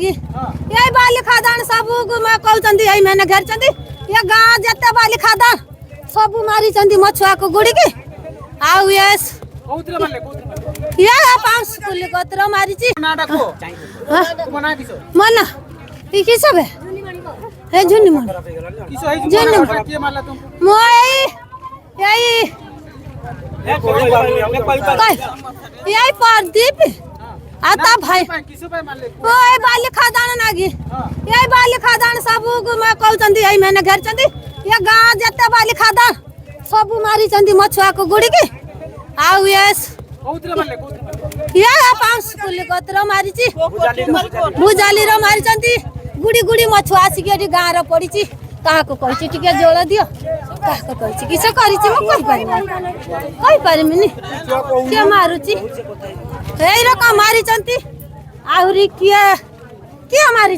नागी ये बाली खादान सब कहते यही मैंने घेर ये गाँ जते बाली खादान सब मारी मछुआ को गुड़ी की आउ ये पांच कुली गोत्र मारी मन ये सब है झुन्नी मन यही प्रदीप आता भाई ओए बाली खादान नागी यही बाली खादान सब कहते यही मैंने घेर ये गाँ जते बाली खादान सब मारी मछुआ को गुड़ी की आउ ये पांच कुली गोत्र मारी भुजाली मारी गुड़ी गुड़ी मछुआ आसिक गाँव र पड़ी क्या कही टे जोड़ दियो क्या कही किस कहीपरमी किए मारुची कम मारी आहरी किए किए मारी